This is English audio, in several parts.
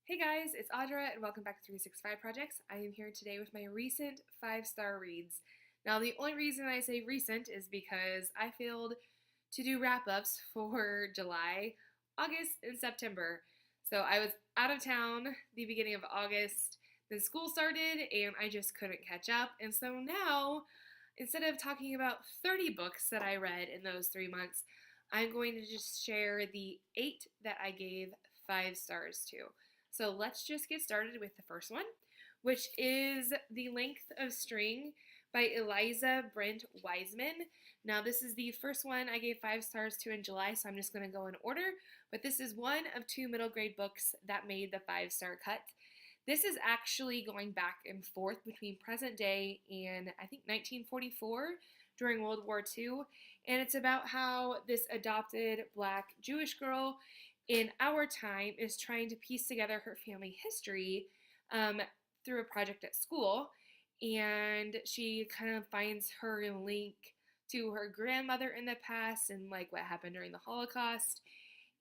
Hey guys, it's Audra and welcome back to 365 Projects. I am here today with my recent 5-star reads. Now, the only reason I say recent is because I failed to do wrap-ups for July, August, and September. So I was out of town the beginning of August, then school started, and I just couldn't catch up. And so now, instead of talking about 30 books that I read in those 3 months, I'm going to just share the 8 that I gave 5 stars to. So let's just get started with the first one, which is The Length of String by Eliza Brent Wiseman. Now, this is the first one I gave 5 stars to in July, so I'm just going to go in order. But this is one of 2 middle grade books that made the 5-star cut. This is actually going back and forth between present day and I think 1944 during World War II. And it's about how this adopted black Jewish girl in our time is trying to piece together her family history through a project at school. And she kind of finds her link to her grandmother in the past and like what happened during the Holocaust.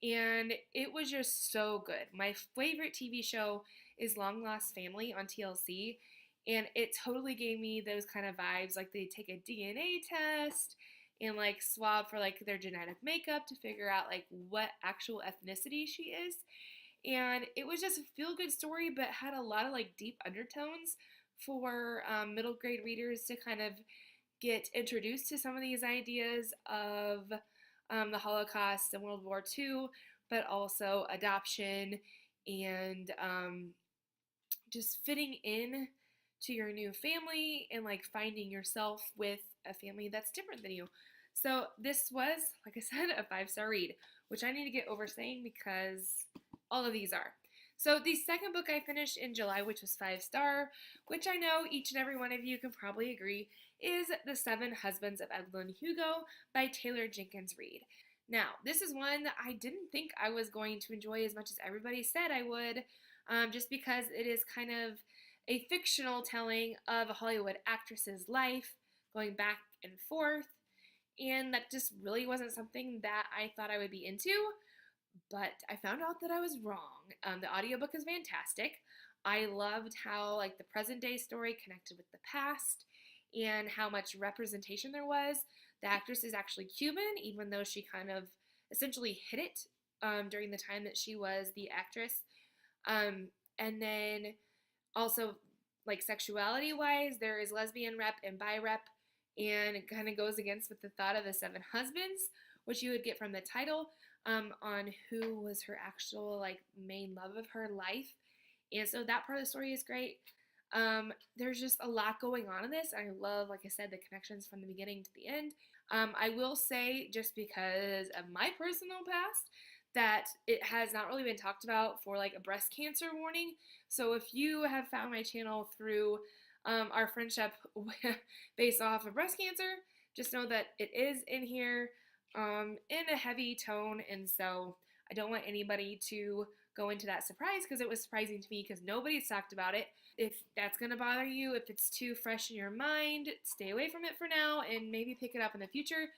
And it was just so good. My favorite TV show is Long Lost Family on TLC. And it totally gave me those kind of vibes. Like they take a DNA test and like swab for like their genetic makeup to figure out like what actual ethnicity she is. And it was just a feel good story, but had a lot of like deep undertones for middle grade readers to kind of get introduced to some of these ideas of the Holocaust and World War II, but also adoption and just fitting in to your new family and like finding yourself with a family that's different than you. So this was, like I said, a 5-star read, which I need to get over saying because all of these are. So the second book I finished in July, which was 5-star, which I know each and every one of you can probably agree, is The 7 Husbands of Evelyn Hugo by Taylor Jenkins Reid. Now, this is one that I didn't think I was going to enjoy as much as everybody said I would, just because it is kind of a fictional telling of a Hollywood actress's life, going back and forth, and that just really wasn't something that I thought I would be into, but I found out that I was wrong. The audiobook is fantastic. I loved how like the present day story connected with the past and how much representation there was. The actress is actually Cuban, even though she kind of essentially hid it during the time that she was the actress. And then also, like sexuality wise, there is lesbian rep and bi rep, and it kind of goes against with the thought of the 7 husbands, which you would get from the title, on who was her actual like main love of her life. And so that part of the story is great. There's just a lot going on in this. I love, like I said, the connections from the beginning to the end. I will say, just because of my personal past, that it has not really been talked about for like a breast cancer warning. So if you have found my channel through our friendship based off of breast cancer, just know that it is in here in a heavy tone, and so I don't want anybody to go into that surprise because it was surprising to me because nobody's talked about it. If that's going to bother you, if it's too fresh in your mind, stay away from it for now and maybe pick it up in the future.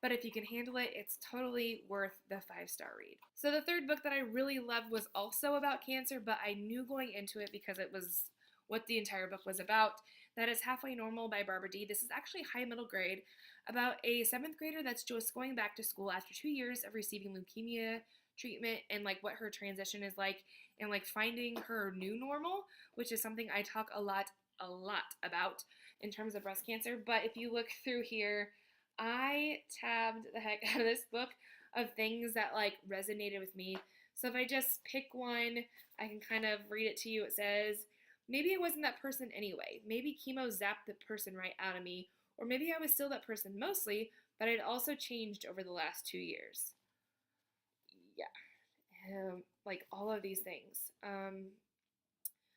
But if you can handle it, it's totally worth the 5-star read. So the third book that I really loved was also about cancer, but I knew going into it because it was what the entire book was about. That is Halfway Normal by Barbara D. This is actually high middle grade, about a 7th grader that's just going back to school after 2 years of receiving leukemia treatment, and like what her transition is like, and like finding her new normal, which is something I talk a lot about in terms of breast cancer. But if you look through here, I tabbed the heck out of this book of things that like resonated with me. So if I just pick one, I can kind of read it to you. It says, maybe I wasn't that person anyway. Maybe chemo zapped the person right out of me. Or maybe I was still that person mostly, but I'd also changed over the last 2 years. Yeah. Like all of these things.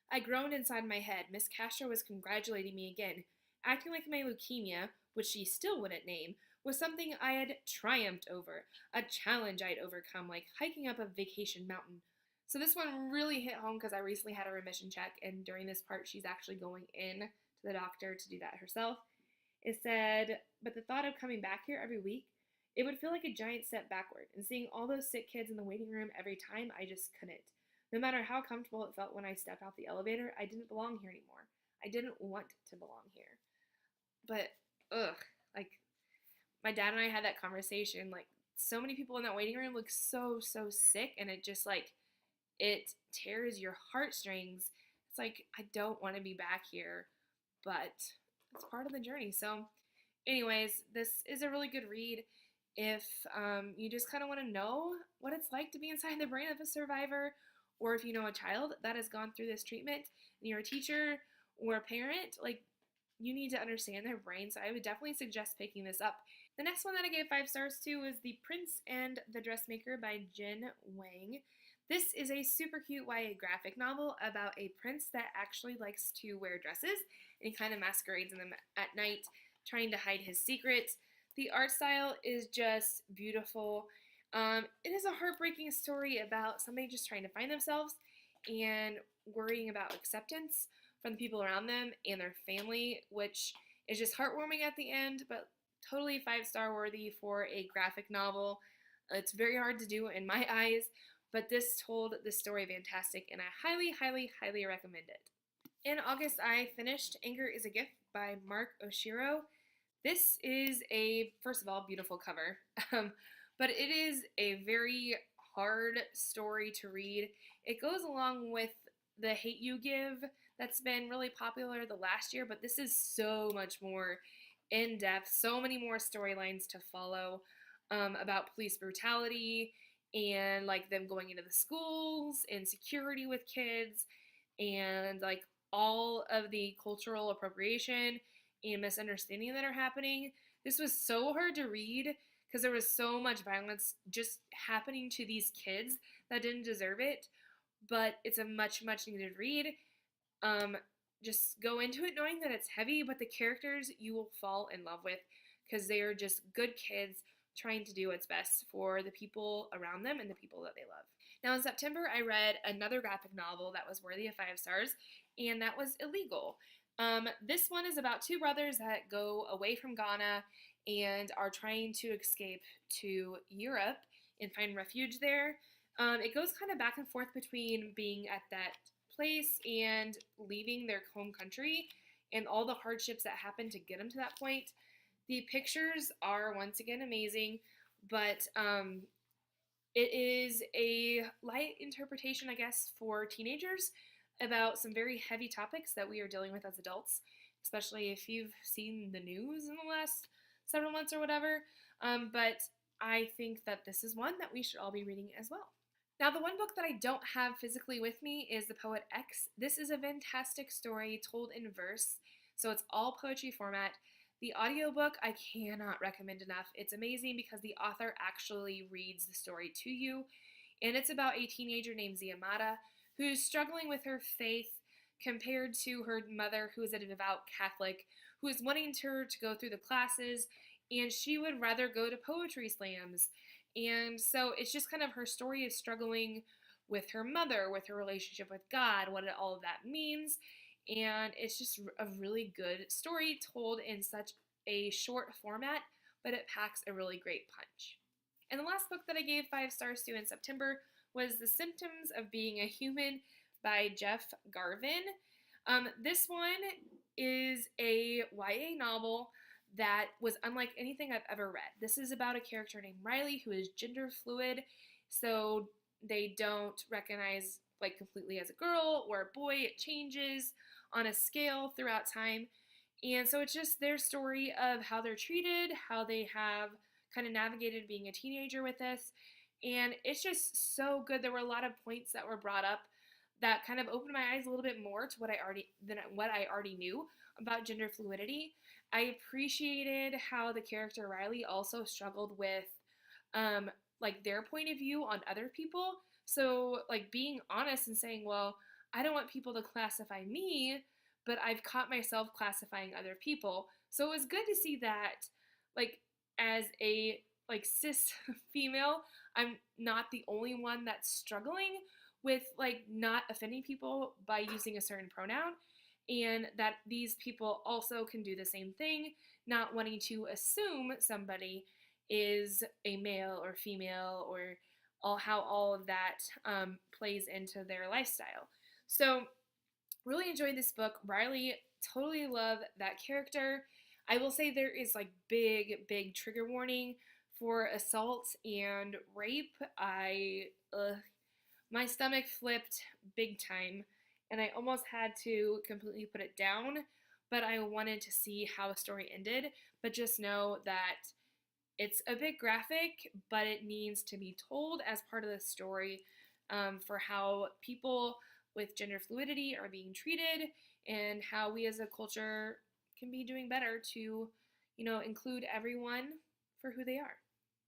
I groaned inside my head. Miss Castro was congratulating me again, acting like my leukemia, which she still wouldn't name, was something I had triumphed over, a challenge I'd overcome, like hiking up a vacation mountain. So this one really hit home because I recently had a remission check, and during this part, she's actually going in to the doctor to do that herself. It said, but the thought of coming back here every week, it would feel like a giant step backward, and seeing all those sick kids in the waiting room every time, I just couldn't. No matter how comfortable it felt when I stepped out the elevator, I didn't belong here anymore. I didn't want to belong here. But, ugh, like, my dad and I had that conversation. Like, so many people in that waiting room look so, so sick, and it just, like, it tears your heartstrings. It's like, I don't want to be back here, but it's part of the journey. So, anyways, this is a really good read if you just kind of want to know what it's like to be inside the brain of a survivor, or if you know a child that has gone through this treatment and you're a teacher or a parent, like, you need to understand their brain. So I would definitely suggest picking this up. The next one that I gave 5 stars to is The Prince and the Dressmaker by Jen Wang. This is a super cute YA graphic novel about a prince that actually likes to wear dresses, and he kind of masquerades in them at night, trying to hide his secret. The art style is just beautiful. It is a heartbreaking story about somebody just trying to find themselves and worrying about acceptance from the people around them and their family, which is just heartwarming at the end, but totally 5-star worthy for a graphic novel. It's very hard to do in my eyes, but this told the story fantastic, and I highly, highly, highly recommend it. In August, I finished Anger is a Gift by Mark Oshiro. This is a, first of all, beautiful cover, but it is a very hard story to read. It goes along with the Hate You Give that's been really popular the last year, but this is so much more in depth, so many more storylines to follow about police brutality and like them going into the schools and security with kids and like all of the cultural appropriation and misunderstanding that are happening. This was so hard to read because there was so much violence just happening to these kids that didn't deserve it, but it's a much, much needed read. Um, just go into it knowing that it's heavy, but the characters you will fall in love with because they are just good kids trying to do what's best for the people around them and the people that they love. Now, in September, I read another graphic novel that was worthy of 5 stars, and that was Illegal. This one is about two brothers that go away from Ghana and are trying to escape to Europe and find refuge there. It goes kind of back and forth between being at that place and leaving their home country and all the hardships that happen to get them to that point. The pictures are once again amazing, but it is a light interpretation, I guess, for teenagers about some very heavy topics that we are dealing with as adults, especially if you've seen the news in the last several months or whatever. But I think that this is one that we should all be reading as well. Now, the one book that I don't have physically with me is The Poet X. This is a fantastic story told in verse, so it's all poetry format. The audiobook I cannot recommend enough. It's amazing because the author actually reads the story to you, and it's about a teenager named Ziamata who's struggling with her faith compared to her mother, who is a devout Catholic, who is wanting her to go through the classes, and she would rather go to poetry slams. And so it's just kind of her story of struggling with her mother, with her relationship with God, what all of that means. And it's just a really good story told in such a short format, but it packs a really great punch. And the last book that I gave 5 stars to in September was The Symptoms of Being a Human by Jeff Garvin. This one is a YA novel that was unlike anything I've ever read. This is about a character named Riley who is gender fluid, so they don't recognize like completely as a girl or a boy. It changes on a scale throughout time. And so it's just their story of how they're treated, how they have kind of navigated being a teenager with this. And it's just so good. There were a lot of points that were brought up that kind of opened my eyes a little bit more to what I already knew about gender fluidity. I appreciated how the character Riley also struggled with like their point of view on other people. So like being honest and saying, well, I don't want people to classify me, but I've caught myself classifying other people. So it was good to see that, like, as a like cis female, I'm not the only one that's struggling with like not offending people by using a certain pronoun, and that these people also can do the same thing, not wanting to assume somebody is a male or female or how all of that plays into their lifestyle. So really enjoyed this book. Riley, totally love that character. I will say there is like big trigger warning for assault and rape. My stomach flipped big time, and I almost had to completely put it down. But I wanted to see how the story ended. But just know that it's a bit graphic, but it needs to be told as part of the story, for how people with gender fluidity are being treated and how we as a culture can be doing better to, include everyone for who they are.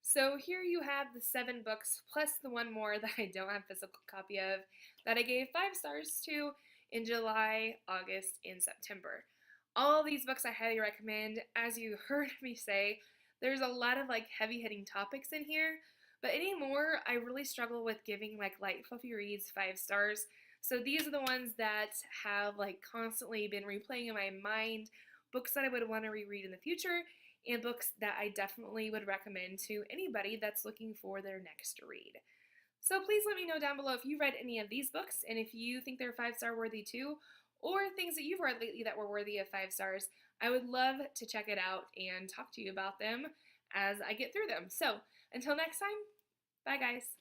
So here you have the 7 books plus the one more that I don't have a physical copy of that I gave 5 stars to in July, August, and September. All these books I highly recommend. As you heard me say, there's a lot of like heavy hitting topics in here, but anymore I really struggle with giving like light fluffy reads 5 stars. So these are the ones that have like constantly been replaying in my mind, books that I would want to reread in the future, and books that I definitely would recommend to anybody that's looking for their next read. So please let me know down below if you read any of these books and if you think they're 5 star worthy too, or things that you've read lately that were worthy of 5 stars. I would love to check it out and talk to you about them as I get through them. So until next time, bye guys.